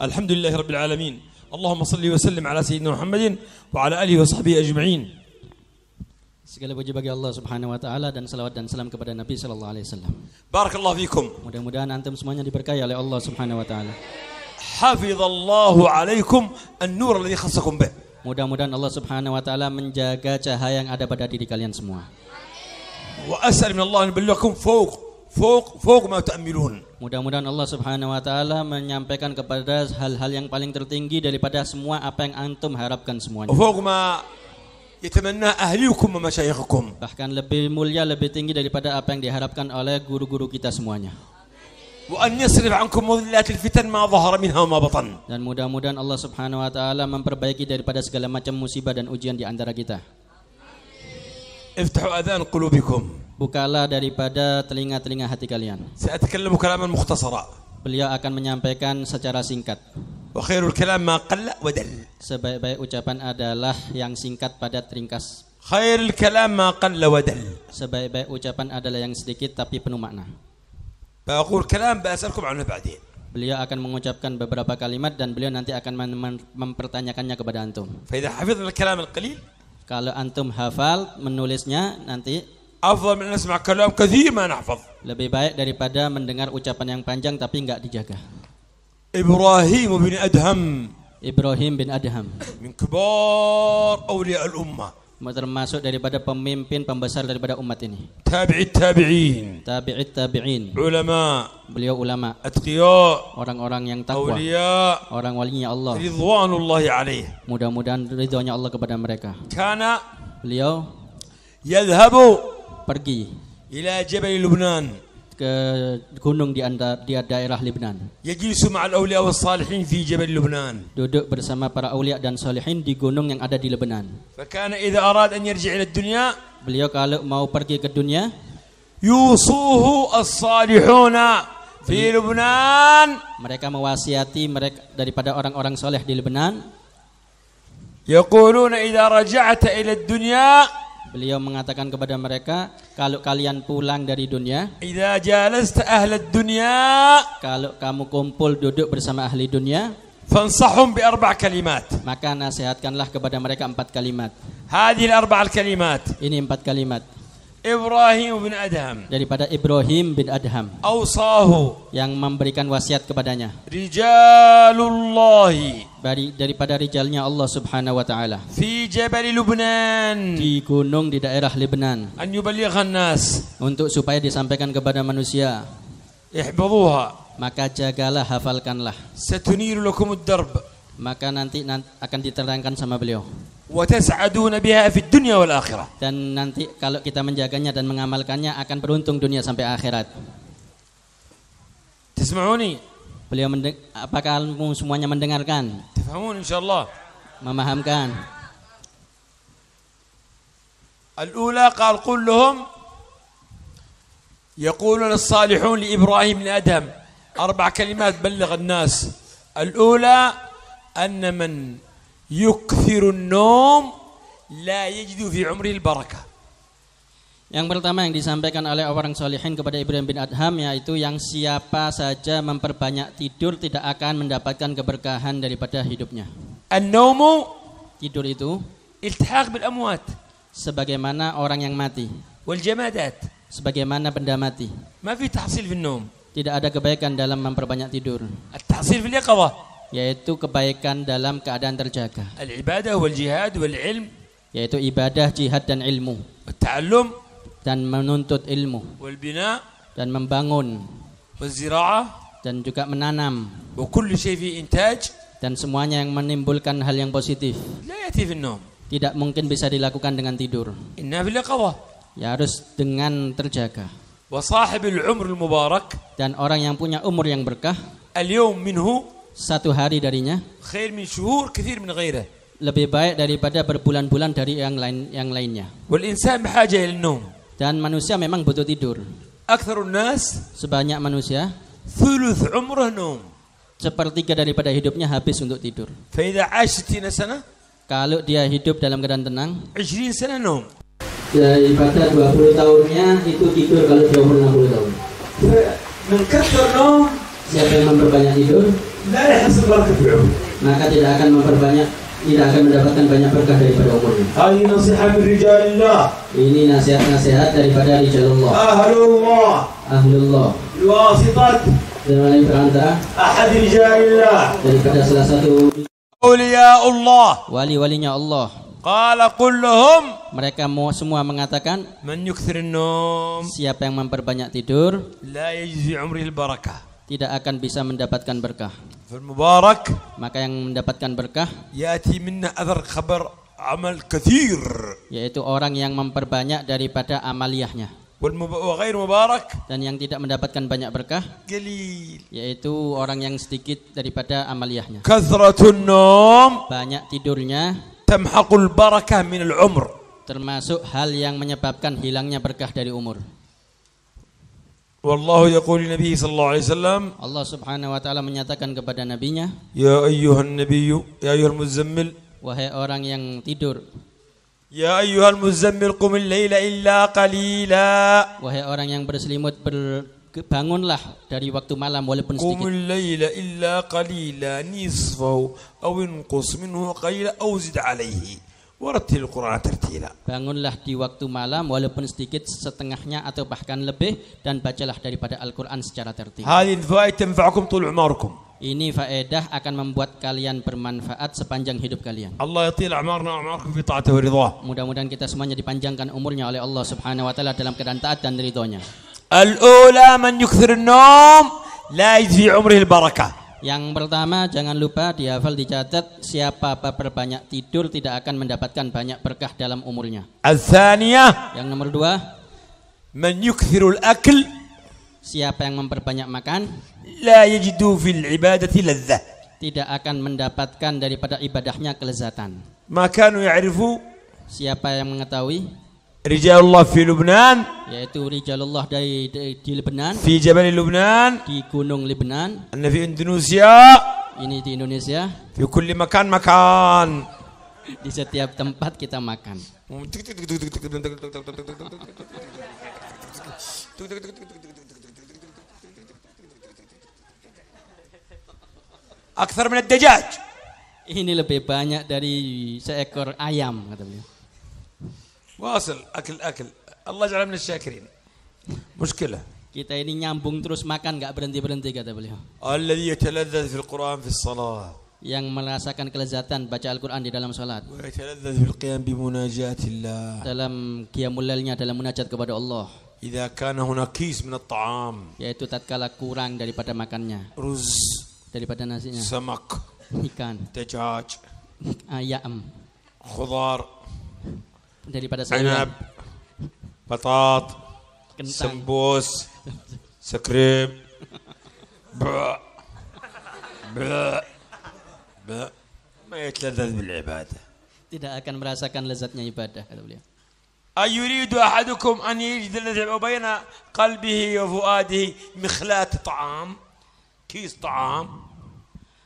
Alhamdulillah Rabbil Alamin. Allahumma salli wa sallim ala Sayyidina Muhammadin wa ala alihi wa sahbihi ajma'in. Segala puji bagi Allah Subhanahu wa taala dan salawat dan salam kepada Nabi sallallahu alaihi wasallam. Barakallahu fikum. Mudah-mudahan antum semuanya diberkahi oleh Allah Subhanahu wa taala. Hafizallahu alaikum an-nur alladhi khassakum bih. Mudah-mudahan Allah Subhanahu wa taala menjaga cahaya yang ada pada diri kalian semua. Wa as'al min Allah an yuballighakum fawq ma ta'milun. Mudah-mudahan Allah Subhanahu wa taala menyampaikan kepada hal-hal yang paling tertinggi daripada semua apa yang antum harapkan semuanya. Fawq ma yatamanna ahlikum wa masyayikhukum. Bahkan lebih mulia, lebih tinggi daripada apa yang diharapkan oleh guru-guru kita semuanya. Wa an yasrif ankum mudhillatil fitan ma dhahara minha wa ma batan. Dan mudah-mudahan Allah Subhanahu wa taala memperbaiki daripada segala macam musibah dan ujian di antara kita. Iftahu adhan qulubikum. Bukalah daripada telinga-telinga hati kalian. Sa'atakallamu kalaman mukhtasara. Beliau akan menyampaikan secara singkat. Wa khairul kalam ma qalla wa dal. Sebaik-baik ucapan adalah yang singkat padat ringkas. Khairul kalam ma qalla wa dal. Sebaik-baik ucapan adalah yang sedikit tapi penuh makna. Baqul kalam ba'asalkum 'anhu ba'din. Beliau akan mengucapkan beberapa kalimat dan beliau nanti akan mempertanyakannya kepada antum. Fa idza hafidna al-kalam al-qalil, kalau antum hafal menulisnya nanti afdal min nasma' kalam kathir ma nahfaz. Lebih baik daripada mendengar ucapan yang panjang tapi enggak dijaga. Ibrahim bin Adham. Ibrahim bin Adham. Min kibar awliya al-ummah. Termasuk daripada pemimpin pembesar daripada umat ini. Tabi'it tabi'in. Tabi'it tabi'in. Ulama. Beliau ulama. Atqiya. Orang-orang yang takwa. Awliya. Orang walinya Allah. Ridwanullahi alaih. Mudah-mudahan ridhonya Allah kepada mereka. Kana. Beliau yadhhabu. Pergi. Ila Jabal Lubnan. Ke gunung di daerah Lebanon. Yajlisu ma'al awliya was salihin fi Jabal Lubnan. Duduk bersama para awliya dan salihin di gunung yang ada di Lebanon. Fakana idza arad an yarji' ila ad-dunya, beliau kalau mau pergi ke dunia, yusuhu as-salihuna fi Lebanon. Mereka mewasiati mereka daripada orang-orang saleh di Lebanon. Yaquluna idza raja'ta ila ad-dunya, beliau mengatakan kepada mereka, kalau kalian pulang dari dunia, idza jalasta ahla ad-dunya, kalau kamu kumpul duduk bersama ahli dunia, fansahum bi arba' kalimat, maka nasihatkanlah kepada mereka 4 kalimat. Hadhihi al-arba' kalimat. Ini 4 kalimat. Ibrahim bin Adham. Daripada Ibrahim bin Adham. Awsahu. Yang memberikan wasiat kepadanya. Rijalullahi. Daripada rijalnya Allah Subhanahu wa taala. Fi Jabal Lubnan. Di gunung di daerah Lebanon. An yuballighan nas. Untuk supaya disampaikan kepada manusia. Ihfazuha. Maka jagalah, hafalkanlah. Satuniru lakum ad-darb. Maka nanti akan diterangkan sama beliau. وتسعدون بها في الدنيا والآخرة. Dan nanti kalau kita menjaganya dan mengamalkannya akan beruntung dunia sampai akhirat. تسمعوني? Beliau apakah kamu semuanya mendengarkan? تفهمون إن شاء الله. Memahamkan. الأولى قال قل لهم يقولون الصالحون لإبراهيم بن أدهم 4 كلمات بلغ الناس. الأولى أن من يكثر النوم لا يجد في عمره البركة. Yang pertama yang disampaikan oleh orang salihin kepada Ibrahim bin Adham yaitu yang siapa saja memperbanyak tidur tidak akan mendapatkan keberkahan daripada hidupnya. النوم tidur itu التحاق بالأموات. Sebagaimana orang yang mati. والجمادات. Sebagaimana benda mati. ما في تحصيل في النوم. Tidak ada kebaikan dalam memperbanyak tidur. التحصيل في اليقظة. Yaitu kebaikan dalam keadaan terjaga. Al-ibadah wal-jihad wal-ilm. Yaitu ibadah, jihad dan ilmu. At-ta'allum. Dan menuntut ilmu. Wal-bina. Dan membangun. Wal-zira'ah. Dan juga menanam. Wa kullu shay fi intaj. Dan semuanya yang menimbulkan hal yang positif. La yati fi an-nawm. Tidak mungkin bisa dilakukan dengan tidur. Inna fil yaqظة. Ya harus dengan terjaga. Wa sahibul umr al-mubarak. Dan orang yang punya umur yang berkah. Al-yawm minhu. Satu hari darinya khair min syuhur kathir min ghairih. Lebih baik daripada berbulan-bulan dari yang lainnya. Wal insan bihaja ila an-nawm. Dan manusia memang butuh tidur. Aktsarun nas, sebanyak manusia, thuluth umruh nawm. 1/3 daripada hidupnya habis untuk tidur. Fa idza 'ash 60 sana, Kalau dia hidup dalam keadaan tenang, 20 سنة نوم. daripada 20 tahunnya itu tidur kalau dia umur 60 tahun. من كثر نوم Siapa yang memperbanyak tidur, لا يحصل بركة في العمر. maka tidak akan mendapatkan banyak berkah daripada umurnya. هذه نصيحة من رجال الله. Ini nasihat-nasihat daripada rijalullah. أهل الله. Ahlullah. الواسطة. Dan yang perantara أحد رجال الله. daripada salah satu أولياء الله. wali-walinya Allah. قال قل لهم Mereka semua mengatakan, من يكثر النوم siapa yang memperbanyak tidur لا يجد في عمره البركة. tidak akan bisa mendapatkan berkah. فالمبارك Maka yang mendapatkan berkah يأتي منا أثر خبر عمل كثير. yaitu orang yang memperbanyak daripada amaliyahnya. وغير مبارك Dan yang tidak mendapatkan banyak berkah قليل. yaitu orang yang sedikit daripada amaliyahnya. كثرة النوم Banyak tidurnya تمحق البركة من العمر. termasuk hal yang menyebabkan hilangnya berkah dari umur. والله يقول للنبي صلى الله عليه وسلم Allah Subhanahu wa taala menyatakan kepada nabinya, يا أيها النبي يا أيها المزمل wahai orang yang tidur, يا أيها المزمل قم الليل إلا قليلا. wahai orang yang berselimut, bangunlah dari waktu malam walaupun قم sedikit. الليل إلا قليلا نصفه أو انقص منه قليلا أو زد عليه ورتل القرآن ترتيلا. Bangunlah di waktu malam walaupun sedikit, setengahnya atau bahkan lebih, dan bacalah daripada Al-Quran secara tertib. هذه الفوائد تنفعكم طول عمركم. Ini faedah akan membuat kalian bermanfaat sepanjang hidup kalian. الله يطيل أعمارنا وأعماركم في طاعته ورضاه. Mudah-mudahan kita semuanya dipanjangkan umurnya oleh Allah Subhanahu wa taala dalam keadaan taat dan ridhonya. الأولى من يكثر النوم لا يجد في عمره البركة. Yang pertama, jangan lupa dihafal, dicatat, siapa berbanyak tidur tidak akan mendapatkan banyak berkah dalam umurnya. الثانية Yang nomor 2, من يكثر الأكل siapa yang memperbanyak makan لا يجد في العبادة لذة. tidak akan mendapatkan daripada ibadahnya kelezatan. ما كانوا يعرفوا Siapa yang mengetahui, رجال الله في لبنان yaitu rijalullah di Lebanon, في جبل لبنان di gunung Lebanon, أن في إندونيسيا ini di Indonesia, في كل مكان مكان. di setiap tempat kita makan. أكثر من الدجاج. Ini lebih banyak dari seekor ayam, kata beliau. واصل أكل الله يجعل من الشاكرين. مشكلة. Kita ini nyambung terus makan, nggak berhenti-berhenti, kata beliau. الذي يتلذذ في القرآن في الصلاة Yang merasakan kelezatan baca Al-Quran di dalam salat, ويتلذذ في القيام بمناجاة الله dalam qiyamul lailnya, dalam munajat kepada Allah, إذا كان هناك كيس من الطعام yaitu tatkala kurang daripada makannya, رز daripada nasinya, سمك ikan, دجاج ayam, خضار daripada sayuran, عنب بطاط kentang, سمبوس سكريم بع بع بع ما يتلذذ بالعبادة. tidak akan merasakan lezatnya ibadah, kata beliau. أيريد أحدكم أن يجد الذي بين قلبه وفؤاده مخلات طعام كيس طعام.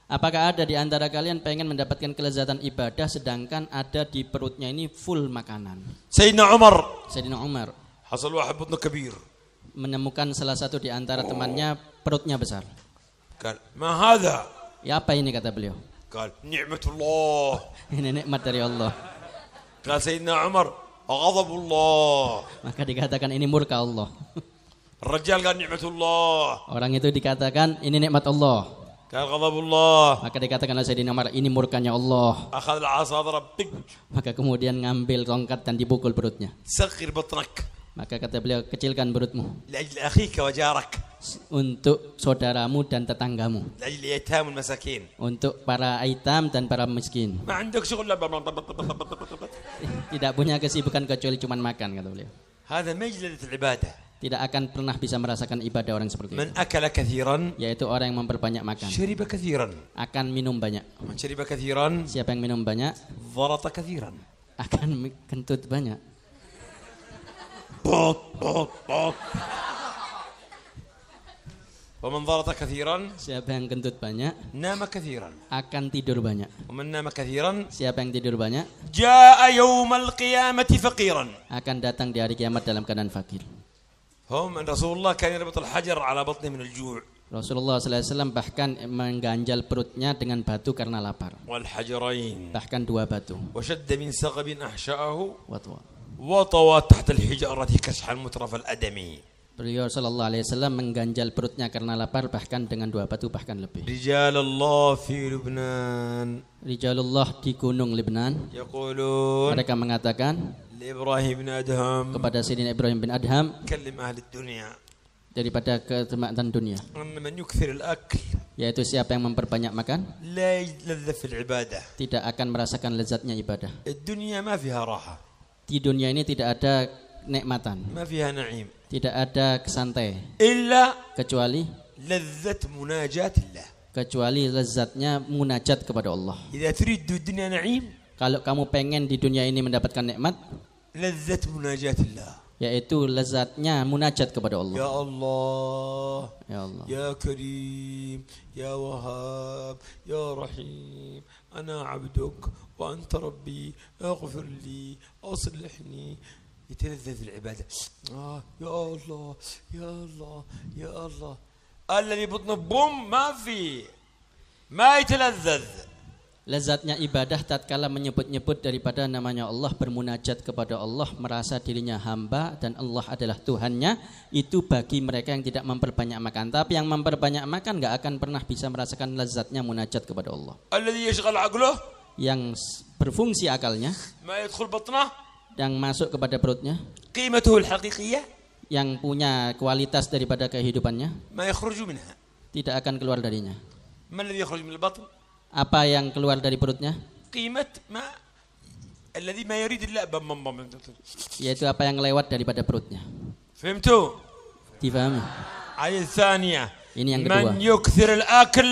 Apakah ada di antara kalian pengen mendapatkan kelezatan ibadah sedangkan ada di perutnya ini full makanan? سيدنا عمر Sayyidina Umar حصل واحد بطنه كبير menemukan salah satu di antara temannya perutnya besar. قال ما هذا؟ Ya, apa ini, kata beliau? قال نعمة الله. Ini nikmat dari Allah. قال سيدنا عمر غضب الله. Maka dikatakan ini murka Allah. الرجال قال نعمة الله. Orang itu dikatakan ini nikmat Allah. قال غضب الله. Maka dikatakan oleh Sayyidina Umar, ini murkanya Allah. أخذ العصا ضرب بق. Maka kemudian ngambil tongkat dan dipukul perutnya. صغر بطنك Maka kata beliau, kecilkan perutmu لأجل أخيك وجارك untuk saudaramu dan tetanggamu, لأجل اليتامى والمساكين. untuk para aitam dan para miskin. ما عندك شغل. Tidak punya kesibukan kecuali cuman makan, kata beliau. هذا ما يجي لذة العبادة. Tidak akan pernah bisa merasakan ibadah orang seperti من itu. أكل كثيرا Yaitu orang yang memperbanyak makan, شرب كثيرا. akan minum banyak. من شرب كثيرا Siapa yang minum banyak ضرط كثيرا. akan kentut banyak. بوط بوط بوط. ومن ضرط كثيرا Siapa yang kentut banyak نام كثيرا akan tidur banyak. ومن نام كثيرا Siapa yang tidur banyak جاء يوم القيامة فقيرا. akan datang di hari kiamat dalam keadaan fakir. هم أن رسول الله كان يربط الحجر على بطنه من الجوع Rasulullah SAW bahkan mengganjal perutnya dengan batu karena lapar. والحجرين Bahkan 2 batu. وشد من سغب أحشاءه Watwa. وطوى تحت الحجارة كسحا مترف الأدم. Beliau Shallallahu Alaihi Wasallam mengganjal perutnya karena lapar bahkan dengan 2 batu bahkan lebih. رجال الله في لبنان Rijalullah di Gunung Lebanon يقولون mereka mengatakan لإبراهيم بن أدهم kepada Sayyidina Ibrahim bin Adham كلم أهل الدنيا daripada kenikmatan dunia, أن من يكثر الأكل yaitu siapa yang memperbanyak makan لا يلذ في العبادة. tidak akan merasakan lezatnya ibadah. الدنيا ما فيها راحة Di dunia ini tidak ada kenikmatan, ما فيها نعيم tidak ada kesantai إلا kecuali لذة مناجاة الله. lezatnya munajat kepada Allah. إذا تريد الدنيا نعيم Kalau kamu pengen di dunia ini mendapatkan nikmat, لذة مناجاة الله. yaitu lezatnya munajat kepada Allah. يا الله Ya Allah, يا كريم يا وهاب يا رحيم أنا عبدك وأنت ربي اغفر لي أصلحني. يتلذذ العبادة. يا الله يا الله يا الله. الذي بطنه بوم ما يتلذذ. lezatnya ibadah tatkala menyebut-nyebut daripada namanya Allah, bermunajat kepada Allah, merasa dirinya hamba dan Allah adalah Tuhannya, itu bagi mereka yang tidak memperbanyak makan. Tapi yang memperbanyak makan gak akan pernah bisa merasakan lezatnya munajat kepada Allah. الذي يشغل عقله Yang berfungsi akalnya, ما يدخل بطنه yang masuk kepada perutnya, قيمته الحقيقية yang punya kualitas daripada kehidupannya, ما يخرج منها. tidak akan keluar darinya. ما الذي يخرج من البطن؟ Apa yang keluar dari perutnya? قيمة ما الذي ما يريد الله. Yaitu apa yang lewat daripada perutnya. فهمتوا؟ Difahami? الآية الثانية Ini yang kedua. من يكثر الأكل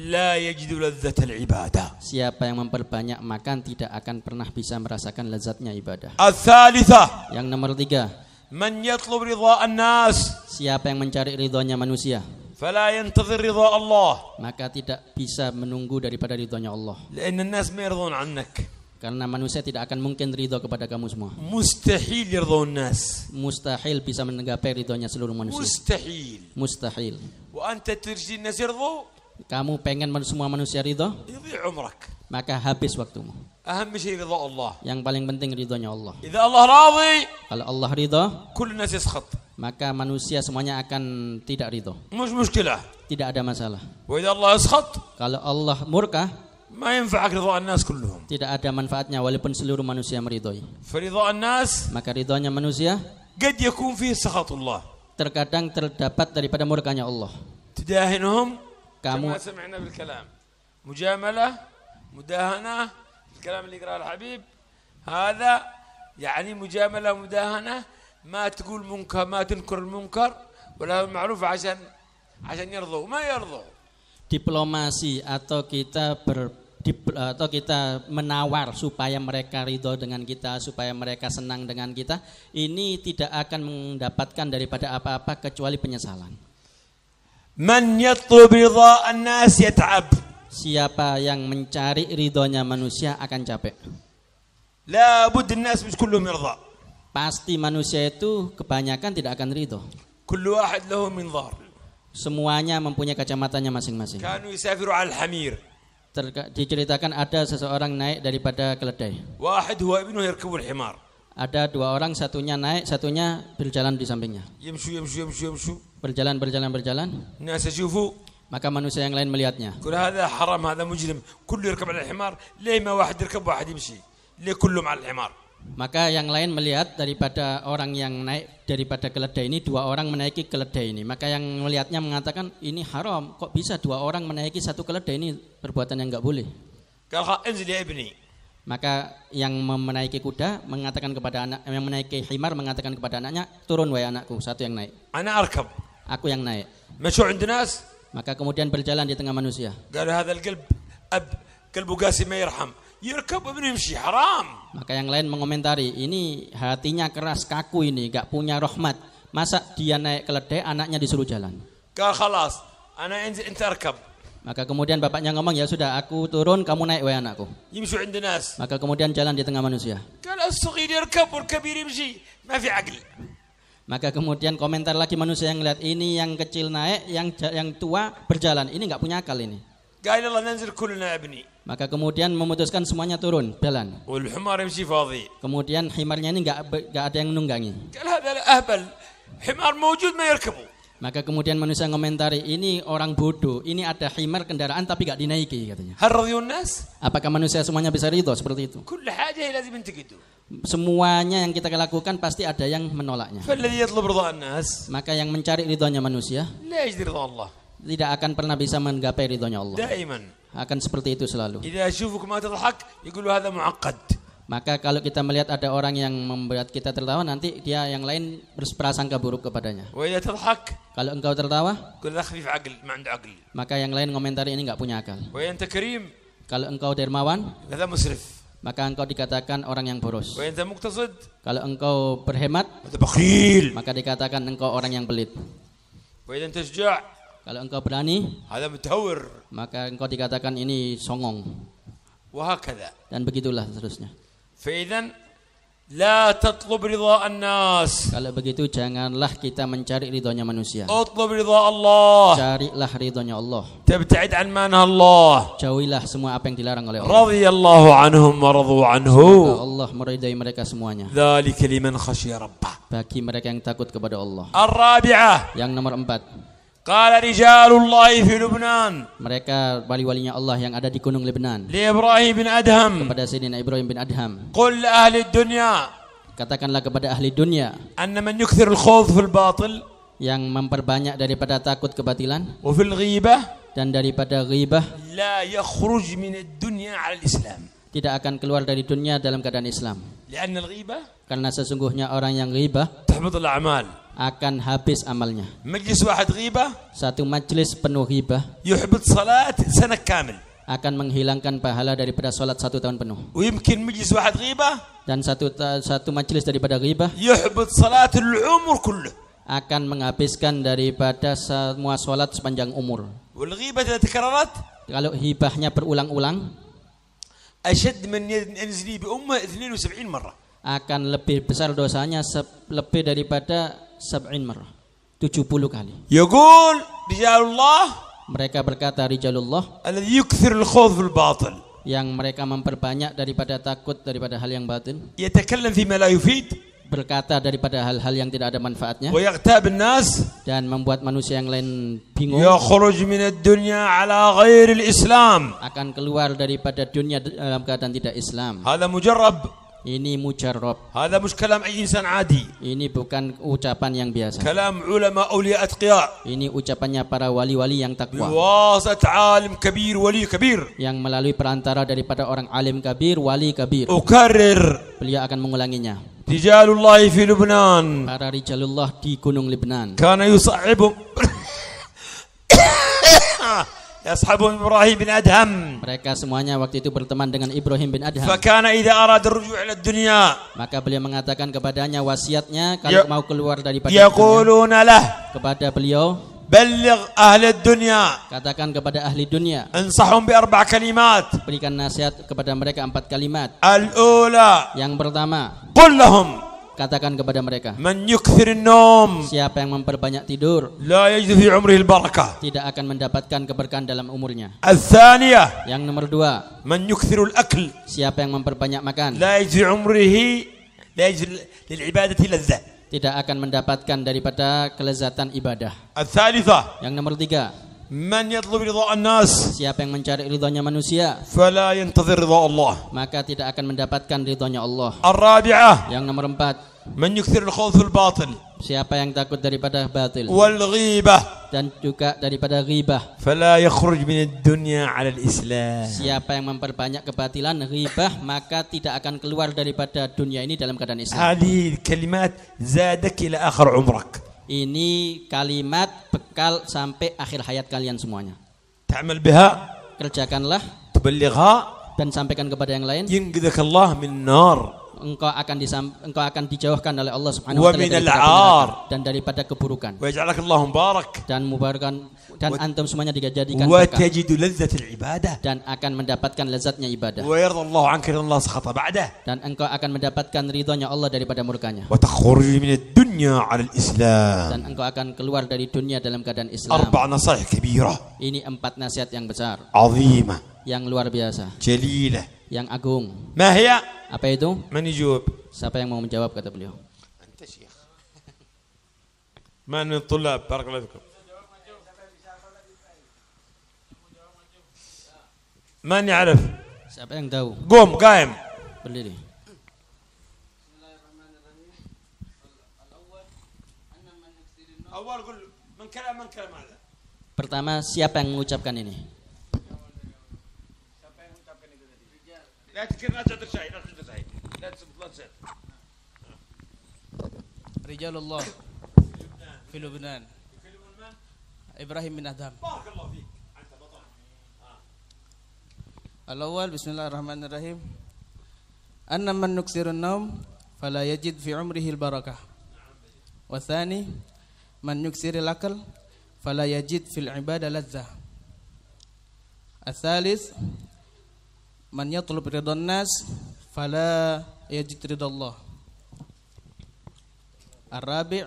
لا يجد لذة العبادة. Siapa yang memperbanyak makan tidak akan pernah bisa merasakan lezatnya ibadah. الثالثة Yang nomor 3, من يطلب رضاء الناس siapa yang mencari ridhonya manusia, فلا ينتظر رضاء الله. maka tidak bisa menunggu daripada ridhonya Allah. لأن الناس ما يرضون عنك. Karena manusia tidak akan mungkin ridho kepada kamu semua. مستحيل يرضون الناس. Mustahil bisa menggapai ridhonya seluruh manusia. مستحيل. Mustahil. وأنت ترجي الناس يرضوا Kamu pengen semua manusia ridho, يضيع عمرك. maka habis waktumu. أهم شيء رضاء الله. Yang paling penting ridhonya Allah. إذا الله راضي Kalau Allah ridho, كل الناس يسخط. maka manusia semuanya akan tidak ridho. مش مشكلة. Tidak ada masalah. وإذا الله يسخط Kalau Allah murka, ما ينفعك رضاء الناس كلهم. tidak ada manfaatnya walaupun seluruh manusia meridhoi. فرضاء الناس Maka ridhonya manusia قد يكون فيه سخط الله. terkadang terdapat daripada murkanya Allah. تداهنهم Kamu كما سمعنا بالكلام. مجاملة مداهنة الكلام اللي يقرأه الحبيب هذا يعني مجاملة مداهنة ما تقول منكر ما تنكر المنكر ولا المعروف عشان يرضوا ما يرضوا. diplomasi atau kita menawar supaya mereka ridho dengan kita, supaya mereka senang dengan kita, ini tidak akan mendapatkan daripada apa-apa kecuali penyesalan. من يطلب رضاء الناس يتعب. Siapa yang mencari ridhonya manusia akan capek. لا بد الناس مش كلهم يرضى. Pasti manusia itu kebanyakan tidak akan ridho. كل واحد له منظار. Semuanya mempunyai kacamatanya masing-masing. كانوا يسافروا على الحمير. Diceritakan ada seseorang naik daripada keledai. واحد هو ابنه يركبوا الحمار. Ada 2 orang, satunya naik, satunya berjalan di sampingnya. يمشوا Berjalan. الناس يشوفوا. Maka manusia yang lain melihatnya. كل هذا حرام هذا مجرم كله يركب على الحمار ليه ما واحد يركب واحد يمشي ليه كلهم على الحمار. Maka yang lain melihat daripada orang yang naik daripada keledai ini, 2 orang menaiki keledai ini. Maka yang melihatnya mengatakan ini haram, kok bisa 2 orang menaiki satu keledai, ini perbuatan yang enggak boleh. قال انزل يا ابني. Maka yang menaiki kuda mengatakan kepada anak, yang menaiki himar mengatakan kepada anaknya, turun wahai anakku, satu yang naik. انا اركب. Aku yang naik. مشوا عند ناس. Maka kemudian berjalan di tengah manusia. قالوا هذا القلب قلبه قاسي ما يرحم يركب ابنه يمشي حرام. Maka yang lain mengomentari, ini hatinya keras, kaku ini, gak punya rahmat. Masa dia naik keledai, anaknya disuruh jalan. قال خلاص أنا أنزل أنت أركب. Maka kemudian bapaknya ngomong, ya sudah aku turun, kamu naik wahai anakku. يمشوا عند ناس. Maka kemudian jalan di tengah manusia. قال الصغير يركب والكبير يمشي ما في عقل. Maka kemudian komentar lagi manusia yang lihat ini, yang kecil naik, yang tua berjalan. Ini nggak punya akal ini. قال يلا ننزل كلنا يا ابني. Maka kemudian memutuskan semuanya turun jalan. والحمار يمشي فاضي. Kemudian himarnya ini nggak ada yang menunggangi. قال هذا أهبل حمار موجود ما يركبه. Maka kemudian manusia komentari, ini orang bodoh, ini ada himar kendaraan tapi nggak dinaiki katanya. هل رضيوا الناس؟ Apakah manusia semuanya bisa ridho seperti itu? كل حاجة لازم ينتقدوا. Semuanya yang kita lakukan pasti ada yang menolaknya. فالذي يطلب رضا الناس Maka yang mencari ridhonya manusia لا يجد رضا الله. tidak akan pernah bisa menggapai ridhonya Allah. دائما. Akan seperti itu selalu. إذا يشوفك ما تضحك يقولوا هذا معقد. Maka kalau kita melihat ada orang yang membuat kita tertawa, nanti dia yang lain berprasangka buruk kepadanya. وإذا تضحك Kalau engkau tertawa, يقول ذا خفيف عقل ما عنده عقل. maka yang lain komentari ini nggak punya akal. وإذا أنت كريم Kalau engkau dermawan, هذا مسرف. maka engkau dikatakan orang yang boros. وإذا أنت مقتصد Kalau engkau berhemat, هذا بخيل. maka dikatakan engkau orang yang pelit. وإذا أنت شجاع Kalau engkau berani, هذا متهور. maka engkau dikatakan ini songong. وهكذا. Dan begitulah seterusnya. فإذا لا تطلب رضاء الناس. Kalau begitu janganlah kita mencari ridhonya manusia. اطلب رضاء الله. Carilah ridhonya Allah. تبتعد عن ما نهى الله. Jauhilah semua apa yang dilarang oleh Allah. رضي الله عنهم ورضوا عنه. Semoga Allah meridai mereka semuanya. ذلك لمن خشي ربه. Bagi mereka yang takut kepada Allah. الرابعة. Yang nomor 4. قال رجال الله في لبنان Mereka wali-walinya Allah yang ada di Gunung Lebanon. لإبراهيم بن أدهم Kepada Sayyidina Ibrahim bin Adham. قل لأهل الدنيا Katakanlah kepada ahli dunia أن من يكثر الخوض في الباطل yang memperbanyak daripada takut kebatilan وفي الغيبة dan daripada ghibah, لا يخرج من الدنيا على الإسلام. tidak akan keluar dari dunia dalam keadaan Islam. لأن الغيبة Karena sesungguhnya orang yang ghibah تحبط الأعمال. akan habis amalnya. مجلس واحد غيبة Satu majlis penuh ghibah يحبط صلاة سنة كامل. akan menghilangkan pahala daripada sholat 1 tahun penuh. ويمكن مجلس واحد غيبة Dan satu majelis daripada ghibah يحبط صلاة العمر كله. akan menghabiskan daripada semua sholat sepanjang umur. والغيبة إذا تكررت Kalau hibahnya berulang-ulang, أشد من ينزلي بأمة 72 مرة. akan lebih besar dosanya lebih daripada 70 marrah, 70 kali. يقول رجال الله Mereka berkata rijalullah الذي يكثر الخوض في الباطل yang mereka memperbanyak daripada takut daripada hal yang batin, يتكلم فيما لا يفيد berkata daripada hal-hal yang tidak ada manfaatnya, ويغتاب الناس dan membuat manusia yang lain bingung, يخرج من الدنيا على غير الإسلام. akan keluar daripada dunia dalam keadaan tidak Islam. هذا مجرب. Ini mujarrab. هذا مش كلام أي إنسان عادي. Ini bukan ucapan yang biasa. كلام علماء أولياء أتقياء Ini ucapannya para wali-wali yang takwa, بواسطة عالم كبير ولي كبير. yang melalui perantara daripada orang alim kabir, wali kabir. أكرر Beliau akan mengulanginya. رجال الله في لبنان Para rijalullah di Gunung Lebanon كان يصعبهم يصحبهم إبراهيم بن أدهم. mereka semuanya waktu itu berteman dengan Ibrahim bin Adham. فكان إذا أراد الرجوع إلى الدنيا Maka beliau mengatakan kepadanya wasiatnya kalau mau keluar daripada dunia, يقولون له kepada beliau, بلغ أهل الدنيا. katakan kepada ahli dunia, انصحهم ب4 كلمات. berikan nasihat kepada mereka 4 kalimat. الأولى Yang pertama, قل لهم katakan kepada mereka, من يكثر النوم siapa yang memperbanyak tidur لا يجد في عمره البركة. tidak akan mendapatkan keberkahan dalam umurnya. الثانية Yang nomor 2, من يكثر الأكل siapa yang memperbanyak makan لا يجد في عمره لا يجد للعبادة لذة. tidak akan mendapatkan daripada kelezatan ibadah. الثالثة Yang nomor 3, من يطلب رضاء الناس siapa yang mencari ridhonya manusia فلا ينتظر رضاء الله. maka tidak akan mendapatkan ridhonya Allah. الرابعة Yang nomor 4, من يكثر الخوض في الباطل siapa yang takut daripada batil والغيبة dan juga daripada ghibah, فلا يخرج من الدنيا على الإسلام. siapa yang memperbanyak kebatilan ghibah maka tidak akan keluar daripada dunia ini dalam keadaan Islam. هذه الكلمات زادك إلى آخر عمرك. Ini kalimat bekal sampai akhir hayat kalian semuanya. تعمل بها Kerjakanlah تبلغها dan sampaikan kepada yang lain, ينقذك الله من النار. engkau akan dijauhkan oleh Allah Subhanahu wa wa taala min daripada al-'ar keneraka dan daripada keburukan. wa yaj'alaka Allahu mubarak Dan mubarakkan dan antum semuanya dijadikan wa berkah tajidu ladzat al-ibadah dan akan mendapatkan lezatnya ibadah. wa yarda Allahu 'anka ridha Allah sakhata ba'dah Dan engkau akan mendapatkan ridhonya Allah daripada murkanya. wa takhruj min ad-dunya 'ala al-islam. Dan engkau akan keluar dari dunia dalam keadaan Islam. Arba' nasaih kabirah Ini 4 nasihat yang besar, 'azimah yang luar biasa, jalilah. yang agung. ما هي؟ Apa itu? من يجاوب؟ Siapa yang mau menjawab, kata beliau? أنت شيخ. من الطلاب؟ بارك الله فيكم. من يعرف؟ Siapa yang tahu? قوم قائم. Berdiri. أول قل من كلام هذا. Pertama, siapa yang mengucapkan ini? لا تكن لا تعطي شيء لا تعطي شيء لا تسب. رجال الله في لبنان إبراهيم بن أدهم. بارك الله فيك أنت بطل. الأول بسم الله الرحمن الرحيم أن من نكسر النوم فلا يجد في عمره البركة. والثاني من يكسر الأكل فلا يجد في العبادة لذة. الثالث من يطلب رضا الناس فلا يجد رضا الله. الرابع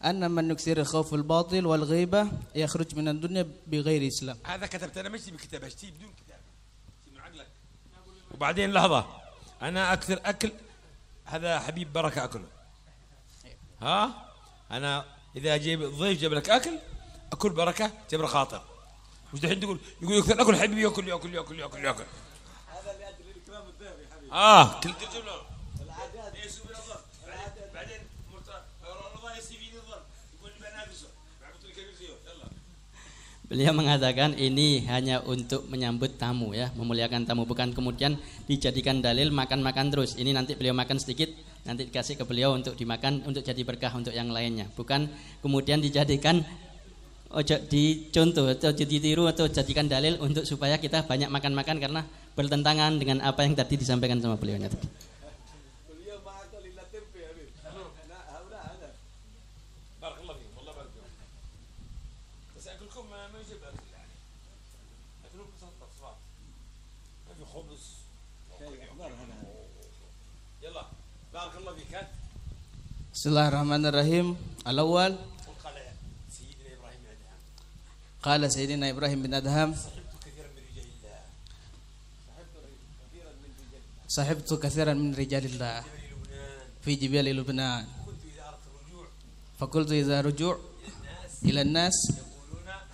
أن من يكسر خوف الباطل والغيبة يخرج من الدنيا بغير إسلام. هذا كتبت أنا مش بكتاب أشتي بدون كتاب من عقلك. وبعدين لحظة أنا أكثر أكل هذا حبيب بركة أكله. ها أنا إذا جيب ضيف جاب لك أكل أكل بركة جبر خاطر. وش دحين تقول يقول يكثر أكل حبيبي يأكل يأكل يأكل يأكل يأكل. هذا اللي أدري الكلام الذهبي حبيبي. كل تجيب له. العادات. يسوي الظن. بعدين رضا يسيبين الظن يقول بنافسه. بعمل كبير زيه يلا. Beliau mengatakan ini hanya untuk menyambut tamu ya, memuliakan tamu, bukan kemudian dijadikan dalil makan-makan terus. Ini nanti beliau makan sedikit, nanti dikasih ke beliau untuk dimakan, untuk jadi berkah untuk yang lainnya. Bukan kemudian dijadikan ojo dicontoh atau ditiru atau jadikan dalil untuk supaya kita banyak makan-makan karena bertentangan dengan apa yang tadi disampaikan sama beliau tadi. واليوم ما أكل إلا تنفي يا حبيبي. لا هؤلاء هذا. بارك الله فيكم والله بارك فيكم. بس أكلكم ما يجيب أكل يعني. أكلكم مسطح صفار. ما في خبز. يلا بارك الله فيك. بسم الله الرحمن الرحيم. الأول قال سيدنا إبراهيم بن أدهم. قال سيدنا إبراهيم بن أدهم صحبت كثيرا من رجال الله. صحبت كثيرا من رجال الله في جبال لبنان. كنت إذا أردت الرجوع فقلت إذا رجوع إلى الناس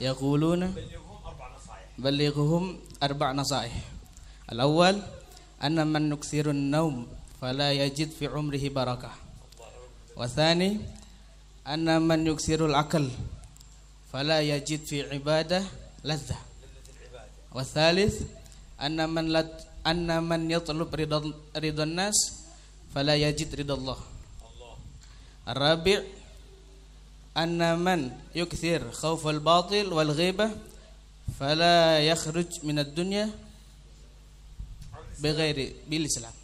يقولون بلغهم 4 نصائح. بلغهم 4 نصائح. الأول أن من نكثر النوم فلا يجد في عمره بركة. والثاني أن من يكثر العقل فلا يجد في عبادة لذة. والثالث أن من يطلب رضا الناس فلا يجد رضا الله. الرابع أن من يكثر خوف الباطل والغيبة فلا يخرج من الدنيا بالإسلام.